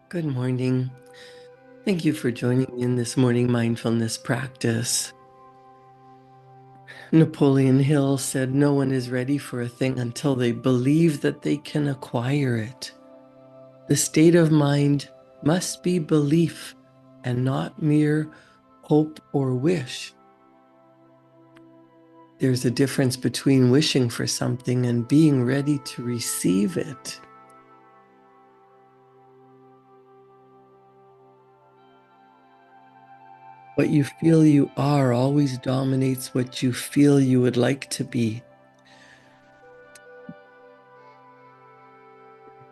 Good morning. Thank you for joining me in this morning mindfulness practice. Napoleon Hill said, "No one is ready for a thing until they believe that they can acquire it." The state of mind must be belief and not mere hope or wish. There's a difference between wishing for something and being ready to receive it. What you feel you are always dominates what you feel you would like to be.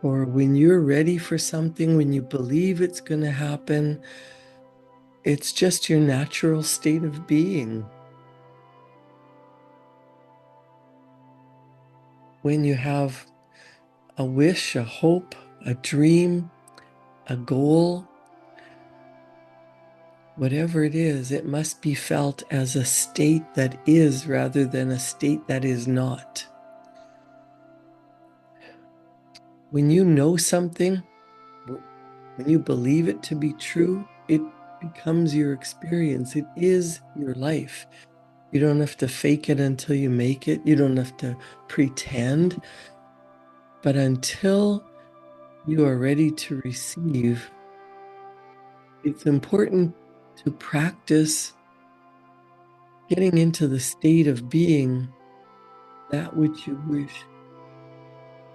Or when you're ready for something, when you believe it's going to happen, it's just your natural state of being. When you have a wish, a hope, a dream, a goal, whatever it is, it must be felt as a state that is rather than a state that is not. When you know something, when you believe it to be true, it becomes your experience. It is your life. You don't have to fake it until you make it. You don't have to pretend. But until you are ready to receive, it's important to practice getting into the state of being that which you wish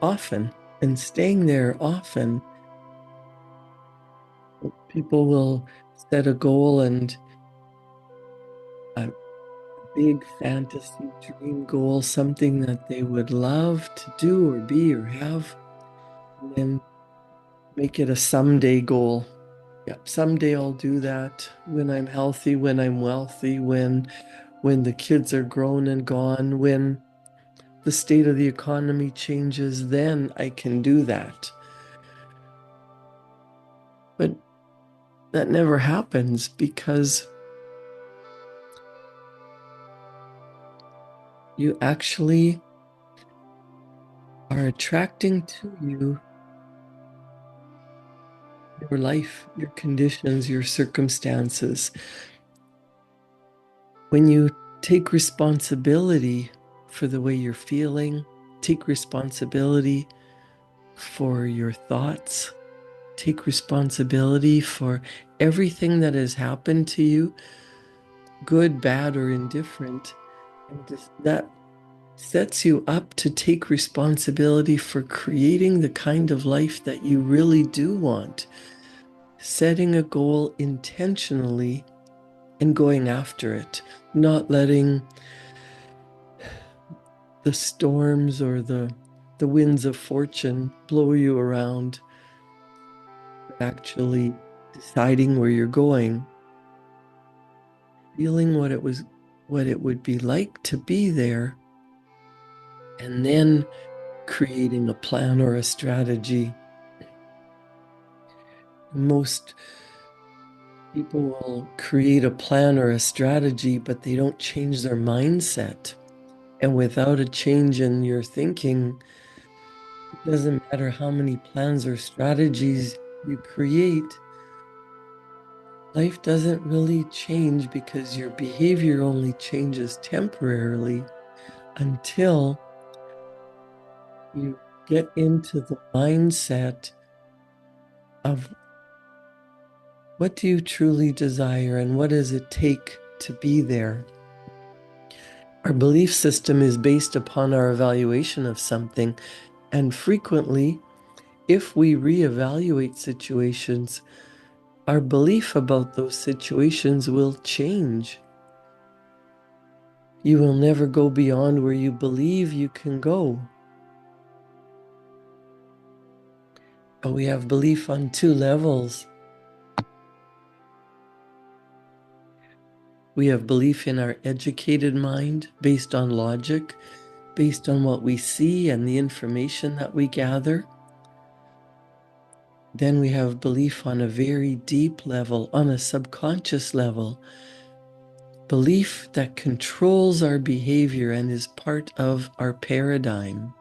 often and staying there often. People will set a goal and a big fantasy dream goal, something that they would love to do or be or have, and then make it a someday goal. Yep, someday I'll do that when I'm healthy, when I'm wealthy, when the kids are grown and gone, when the state of the economy changes, then I can do that. But that never happens because you actually are attracting to you your life, your conditions, your circumstances. When you take responsibility for the way you're feeling, take responsibility for your thoughts, take responsibility for everything that has happened to you, good, bad, or indifferent. And that sets you up to take responsibility for creating the kind of life that you really do want, setting a goal intentionally and going after it, not letting the storms or the winds of fortune blow you around, actually deciding where you're going, feeling what it would be like to be there, and then creating a plan or a strategy. Most people will create a plan or a strategy, but they don't change their mindset. And without a change in your thinking, it doesn't matter how many plans or strategies you create, life doesn't really change because your behavior only changes temporarily until you get into the mindset of what do you truly desire and what does it take to be there. Our belief system is based upon our evaluation of something, and frequently, if we reevaluate situations, our belief about those situations will change. You will never go beyond where you believe you can go. But we have belief on two levels. We have belief in our educated mind based on logic, based on what we see and the information that we gather. Then we have belief on a very deep level, on a subconscious level, belief that controls our behavior and is part of our paradigm.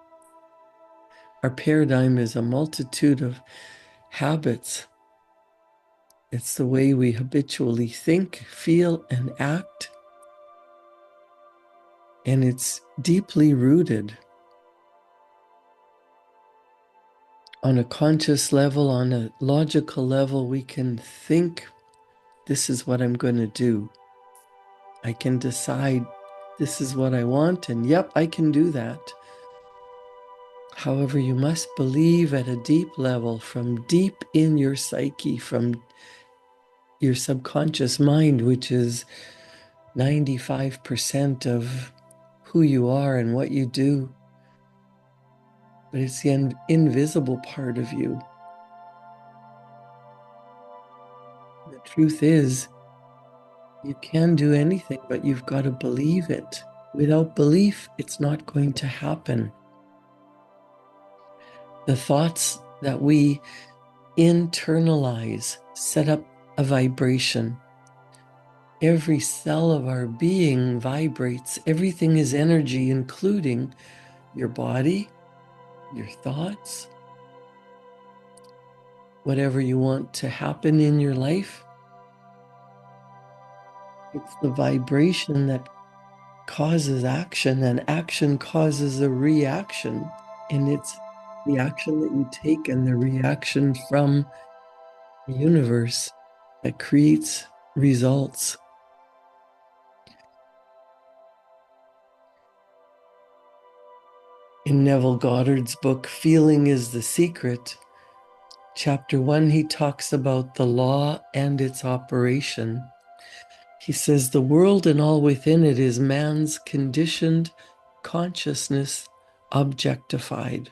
Our paradigm is a multitude of habits It's the way we habitually think, feel, and act. And it's deeply rooted on a conscious level, on a logical level. We can think, this is what I'm going to do. I can decide this is what I want, and yep, I can do that. However, you must believe at a deep level, from deep in your psyche, from your subconscious mind, which is 95% of who you are and what you do. But it's the invisible part of you. The truth is, you can do anything, but you've got to believe it. Without belief, it's not going to happen. The thoughts that we internalize set up a vibration. Every cell of our being vibrates. Everything is energy, including your body, your thoughts, whatever you want to happen in your life. It's the vibration that causes action, and action causes a reaction. And it's the action that you take and the reaction from the universe that creates results. In Neville Goddard's book, Feeling is the Secret, Chapter 1, he talks about the law and its operation. He says, the world and all within it is man's conditioned consciousness objectified.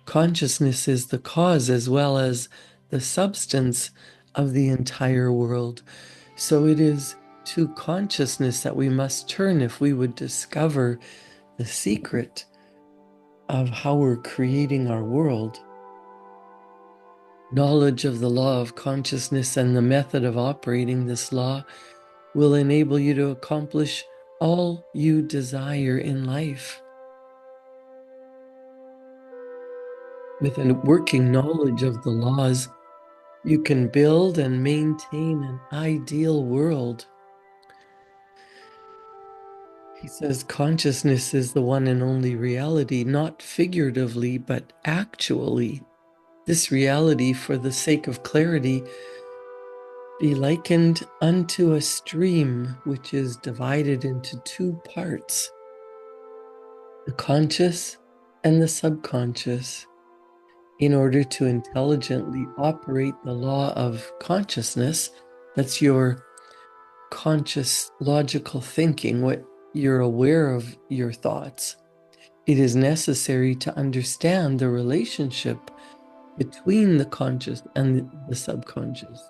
Consciousness is the cause as well as the substance of the entire world. So it is to consciousness that we must turn if we would discover the secret of how we're creating our world. Knowledge of the law of consciousness and the method of operating this law will enable you to accomplish all you desire in life. With a working knowledge of the laws, you can build and maintain an ideal world. He says consciousness is the one and only reality, not figuratively, but actually. This reality, for the sake of clarity, be likened unto a stream which is divided into two parts, the conscious and the subconscious. In order to intelligently operate the law of consciousness, that's your conscious logical thinking, what you're aware of your thoughts, it is necessary to understand the relationship between the conscious and the subconscious.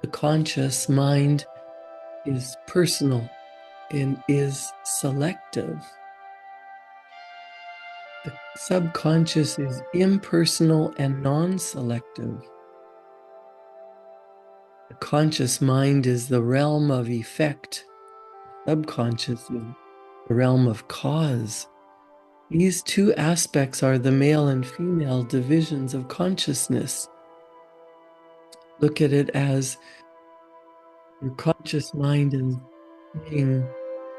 The conscious mind is personal and is selective. The subconscious is impersonal and non-selective. The conscious mind is the realm of effect. Subconscious is the realm of cause. These two aspects are the male and female divisions of consciousness. Look at it as your conscious mind is being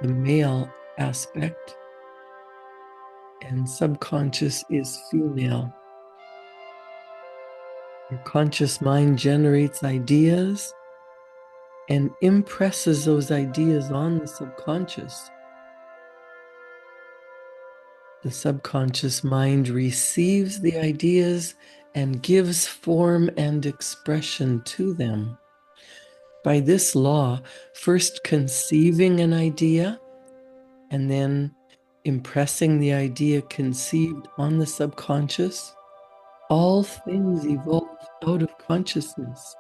the male aspect, and subconscious is female. Your conscious mind generates ideas and impresses those ideas on the subconscious. The subconscious mind receives the ideas and gives form and expression to them. By this law, first conceiving an idea and then impressing the idea conceived on the subconscious, all things evolve out of consciousness.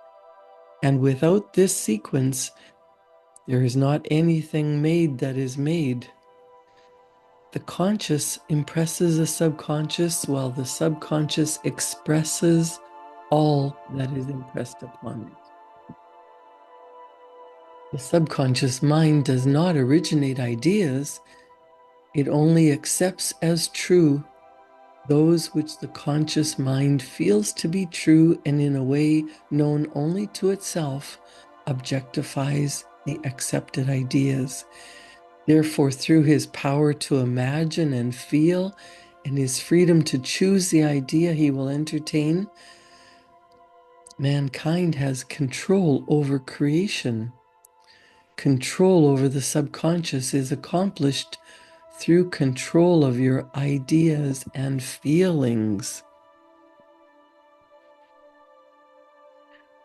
And without this sequence, there is not anything made that is made. The conscious impresses the subconscious while the subconscious expresses all that is impressed upon it. The subconscious mind does not originate ideas. It only accepts as true those which the conscious mind feels to be true and in a way known only to itself, objectifies the accepted ideas. Therefore, through his power to imagine and feel and his freedom to choose the idea he will entertain, mankind has control over creation. Control over the subconscious is accomplished through control of your ideas and feelings.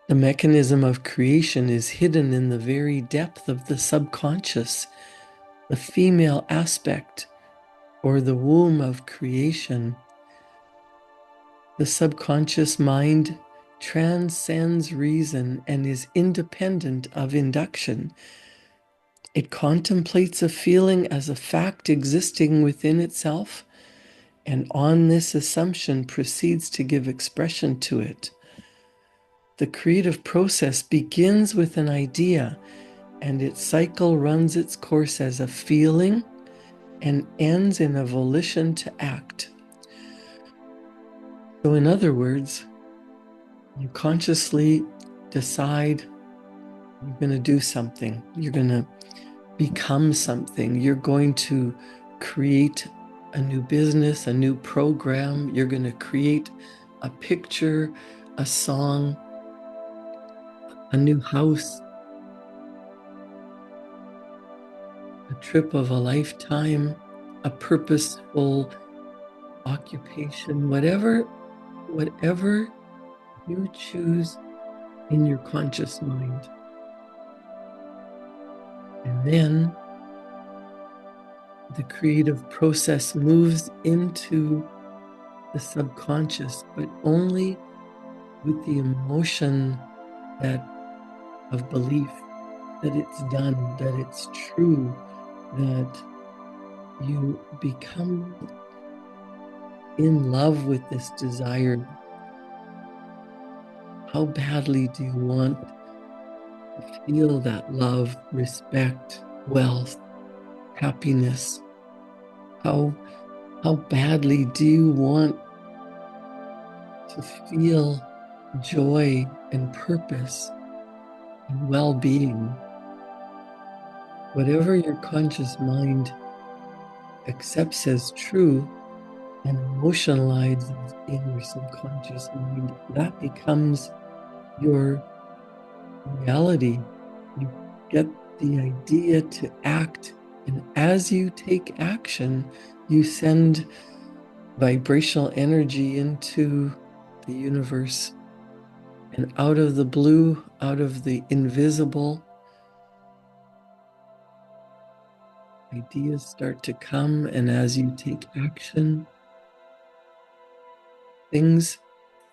The mechanism of creation is hidden in the very depth of the subconscious, the female aspect, or the womb of creation. The subconscious mind transcends reason and is independent of induction. It contemplates a feeling as a fact existing within itself, and on this assumption proceeds to give expression to it. The creative process begins with an idea, and its cycle runs its course as a feeling and ends in a volition to act. So, in other words, you consciously decide you're going to do something, you're going to become something, you're going to create a new business, a new program, you're going to create a picture, a song, a new house, a trip of a lifetime, a purposeful occupation, whatever you choose in your conscious mind. And then the creative process moves into the subconscious, but only with the emotion that of belief that it's done, that it's true, that you become in love with this desire. How badly do you want to feel that love, respect, wealth, happiness? How badly do you want to feel joy and purpose and well-being? Whatever your conscious mind accepts as true and emotionalizes in your subconscious mind, that becomes your reality. You get the idea to act, and as you take action, you send vibrational energy into the universe. And out of the blue, out of the invisible, ideas start to come. And as you take action, things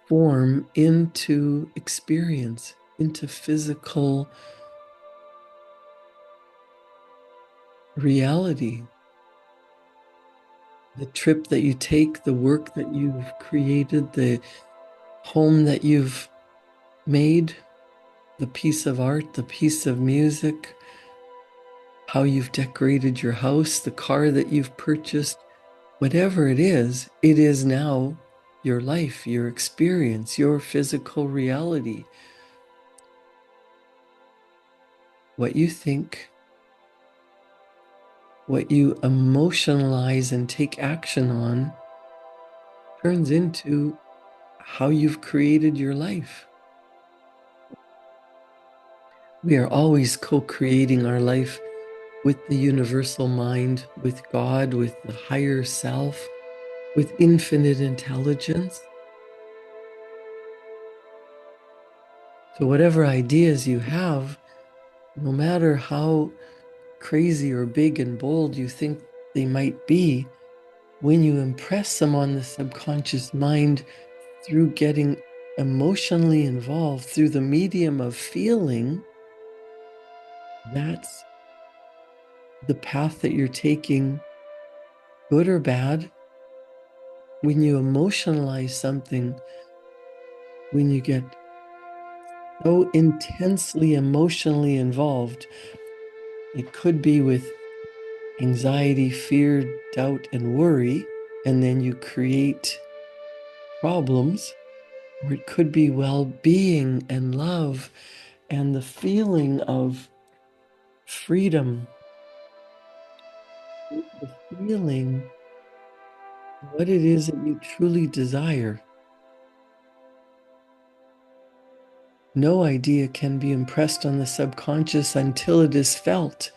form into experience, into physical reality. The trip that you take, the work that you've created, the home that you've made, the piece of art, the piece of music, how you've decorated your house, the car that you've purchased, whatever it is now your life, your experience, your physical reality. What you think, what you emotionalize and take action on turns into how you've created your life. We are always co-creating our life with the universal mind, with God, with the higher self, with infinite intelligence. So whatever ideas you have, no matter how crazy or big and bold you think they might be, when you impress them on the subconscious mind through getting emotionally involved through the medium of feeling, that's the path that you're taking, good or bad. When you emotionalize something, when you get so intensely emotionally involved, it could be with anxiety, fear, doubt, and worry. and then you create problems, or it could be well-being and love and the feeling of freedom, the feeling what it is that you truly desire. No idea can be impressed on the subconscious until it is felt.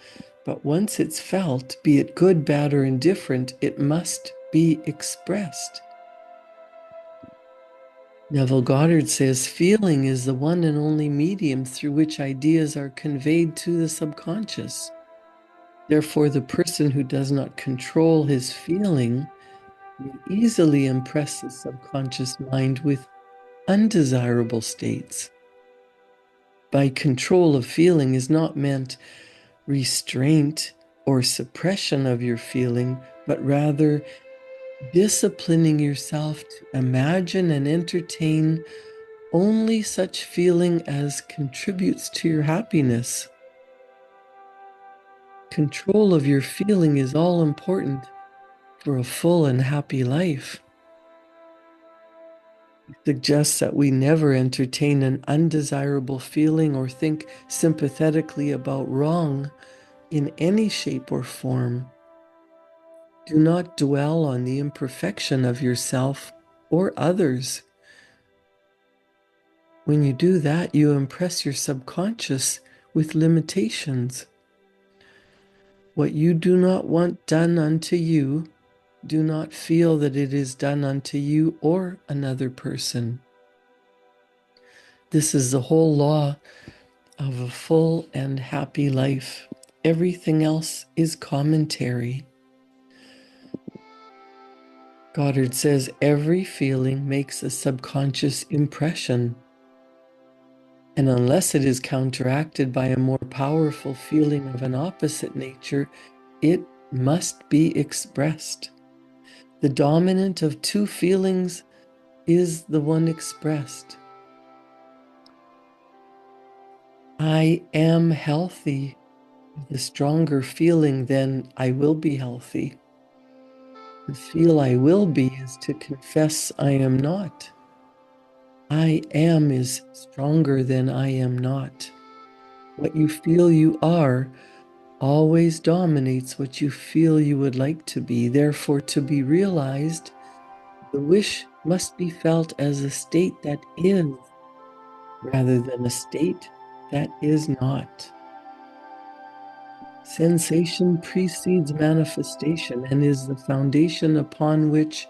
But once it's felt, be it good, bad, or indifferent, it must be expressed. Neville Goddard says feeling is the one and only medium through which ideas are conveyed to the subconscious. Therefore, the person who does not control his feeling may easily impress the subconscious mind with undesirable states. By control of feeling is not meant restraint or suppression of your feeling, but rather disciplining yourself to imagine and entertain only such feeling as contributes to your happiness. Control of your feeling is all important for a full and happy life. It suggests that we never entertain an undesirable feeling or think sympathetically about wrong in any shape or form. Do not dwell on the imperfection of yourself or others. When you do that, you impress your subconscious with limitations. What you do not want done unto you, do not feel that it is done unto you or another person. This is the whole law of a full and happy life. Everything else is commentary. Goddard says every feeling makes a subconscious impression. And unless it is counteracted by a more powerful feeling of an opposite nature, it must be expressed. The dominant of two feelings is the one expressed. I am healthy. The stronger feeling than I will be healthy. To feel I will be is to confess I am not. I am is stronger than I am not. What you feel you are always dominates what you feel you would like to be. Therefore, to be realized, the wish must be felt as a state that is, rather than a state that is not. Sensation precedes manifestation and is the foundation upon which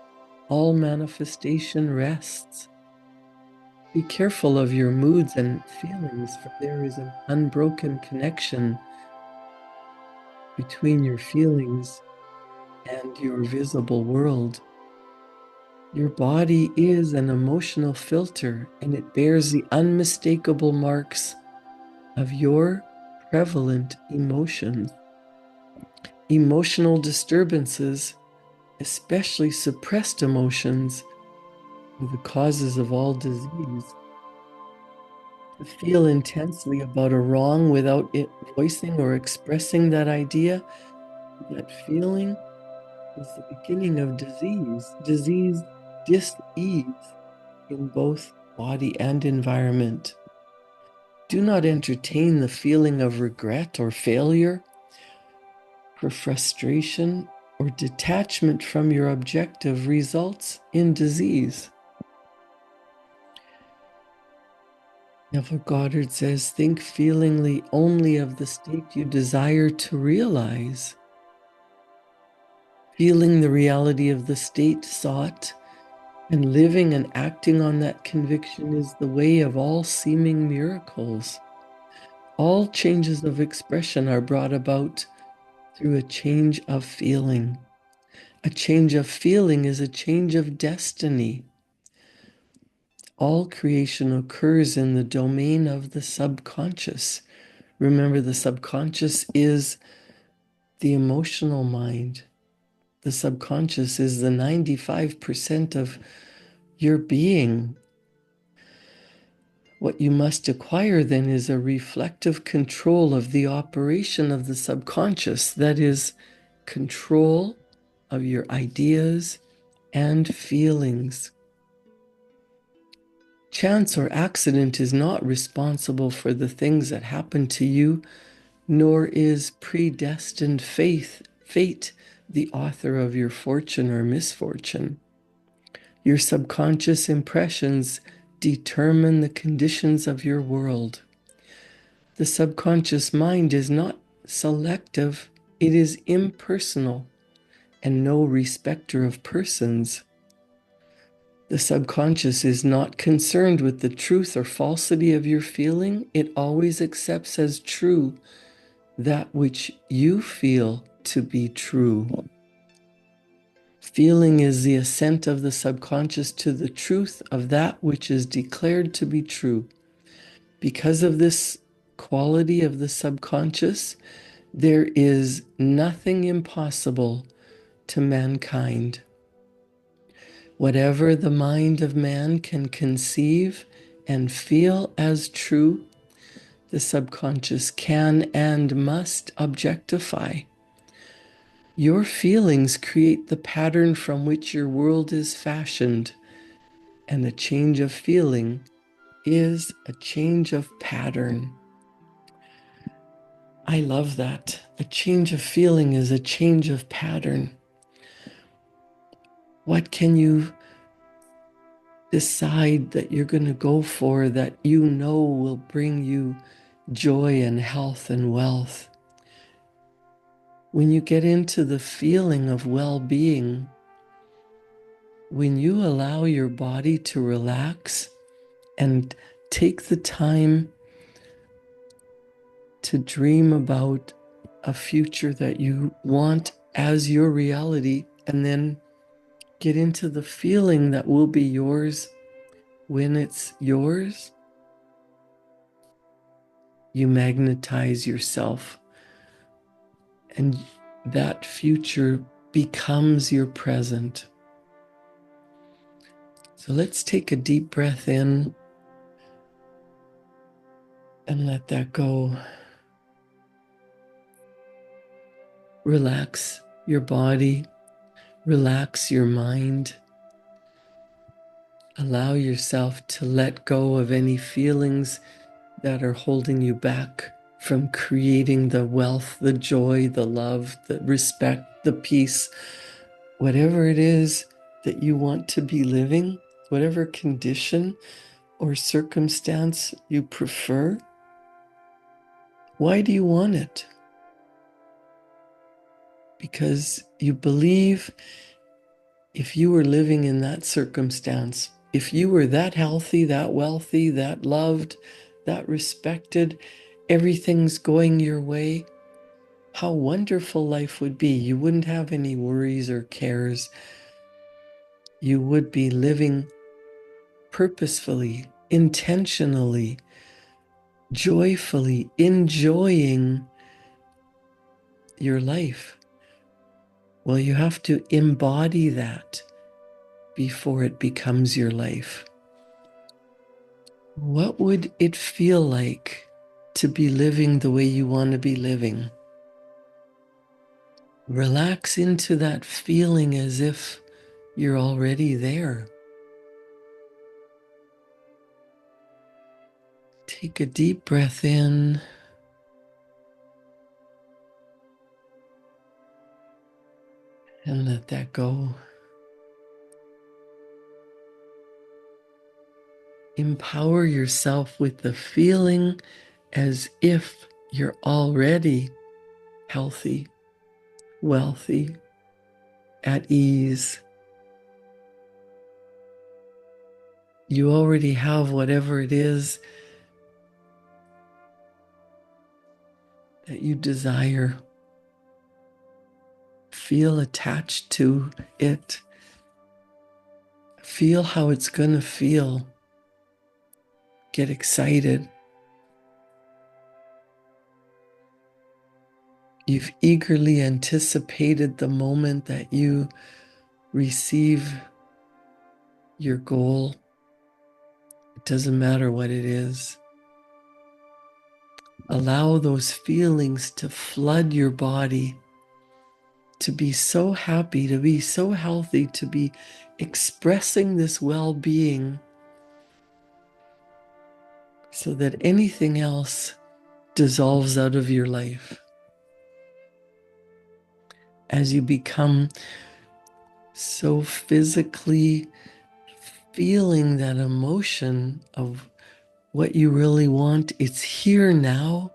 all manifestation rests. Be careful of your moods and feelings, for there is an unbroken connection between your feelings and your visible world. Your body is an emotional filter, and it bears the unmistakable marks of your prevalent emotions. Emotional disturbances, especially suppressed emotions, are the causes of all disease. To feel intensely about a wrong without it voicing or expressing that idea, that feeling is the beginning of disease, dis-ease in both body and environment. Do not entertain the feeling of regret or failure, for frustration or detachment from your objective results in disease. Neville Goddard says, think feelingly only of the state you desire to realize. Feeling the reality of the state sought and living and acting on that conviction is the way of all seeming miracles. All changes of expression are brought about through a change of feeling. A change of feeling is a change of destiny. All creation occurs in the domain of the subconscious. Remember, the subconscious is the emotional mind. The subconscious is the 95% of your being. What you must acquire then is a reflective control of the operation of the subconscious, that is, control of your ideas, and feelings. Chance or accident is not responsible for the things that happen to you, nor is predestined fate the author of your fortune or misfortune. Your subconscious impressions determine the conditions of your world. The subconscious mind is not selective, it is impersonal and no respecter of persons. The subconscious is not concerned with the truth or falsity of your feeling. It always accepts as true that which you feel to be true. Feeling is the assent of the subconscious to the truth of that which is declared to be true. Because of this quality of the subconscious, there is nothing impossible to mankind. Whatever the mind of man can conceive and feel as true, the subconscious can and must objectify. Your feelings create the pattern from which your world is fashioned, and a change of feeling is a change of pattern. I love that. A change of feeling is a change of pattern. What can you decide that you're going to go for that you know will bring you joy and health and wealth? When you get into the feeling of well-being, when you allow your body to relax and take the time to dream about a future that you want as your reality, and then get into the feeling that will be yours when it's yours, you magnetize yourself, and that future becomes your present. So let's take a deep breath in and let that go. Relax your body, relax your mind. Allow yourself to let go of any feelings that are holding you back from creating the wealth, the joy, the love, the respect, the peace, whatever it is that you want to be living, whatever condition or circumstance you prefer. Why do you want it? Because you believe if you were living in that circumstance, if you were that healthy, that wealthy, that loved, that respected, everything's going your way, how wonderful life would be. You wouldn't have any worries or cares. You would be living purposefully, intentionally, joyfully, enjoying your life. Well, you have to embody that before it becomes your life. What would it feel like to be living the way you want to be living? Relax into that feeling as if you're already there. Take a deep breath in and let that go. Empower yourself with the feeling as if you're already healthy, wealthy, at ease. You already have whatever it is that you desire. Feel attached to it. Feel how it's going to feel. Get excited. You've eagerly anticipated the moment that you receive your goal. It doesn't matter what it is. Allow those feelings to flood your body, to be so happy, to be so healthy, to be expressing this well-being so that anything else dissolves out of your life. As you become so physically feeling that emotion of what you really want, it's here now.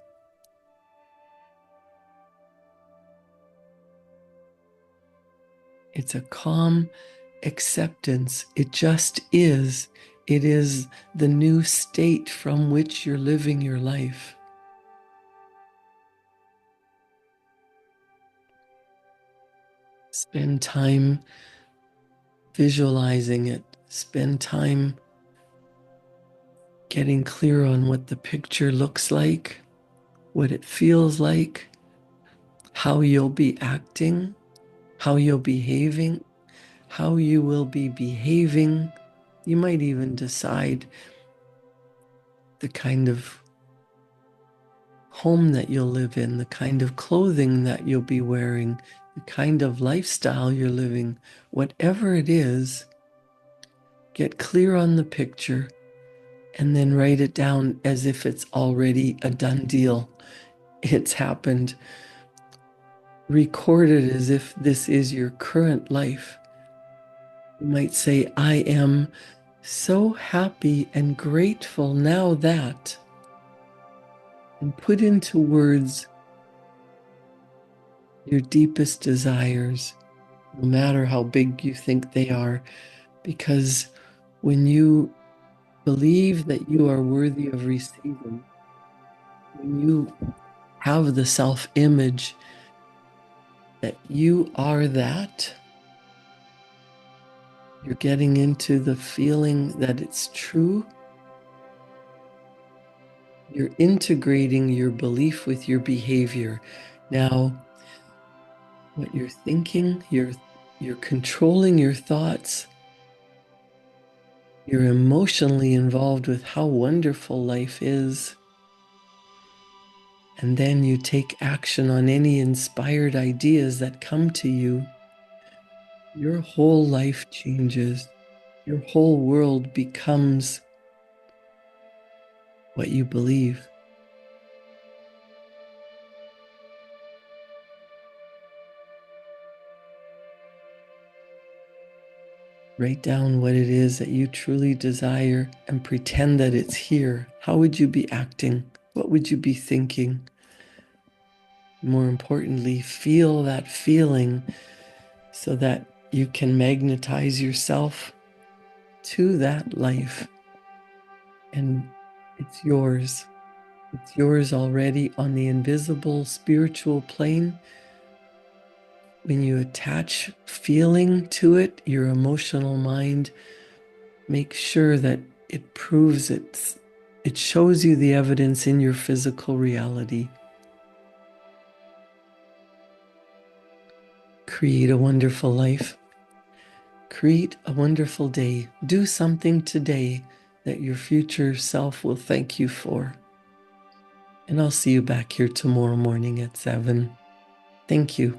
It's a calm acceptance. It just is. It is the new state from which you're living your life. Spend time visualizing it. Spend time getting clear on what the picture looks like, what it feels like, how you'll be acting, how you'll behaving, how you will be behaving. You might even decide the kind of home that you'll live in, the kind of clothing that you'll be wearing, the kind of lifestyle you're living. Whatever it is, get clear on the picture and then write it down as if it's already a done deal. It's happened. Record it as if this is your current life. You might say, I am so happy and grateful now that, and put into words your deepest desires, no matter how big you think they are, because when you believe that you are worthy of receiving, when you have the self-image that you are that, you're getting into the feeling that it's true. You're integrating your belief with your behavior. Now, what you're thinking, you're controlling your thoughts. You're emotionally involved with how wonderful life is. And then you take action on any inspired ideas that come to you. Your whole life changes. Your whole world becomes what you believe. Write down what it is that you truly desire and pretend that it's here. How would you be acting? What would you be thinking? More importantly, feel that feeling so that you can magnetize yourself to that life. And it's yours. It's yours already on the invisible spiritual plane. When you attach feeling to it, your emotional mind makes sure that it proves it shows you the evidence in your physical reality. Create a wonderful life. Create a wonderful day. Do something today that your future self will thank you for. And I'll see you back here tomorrow morning at 7. Thank you.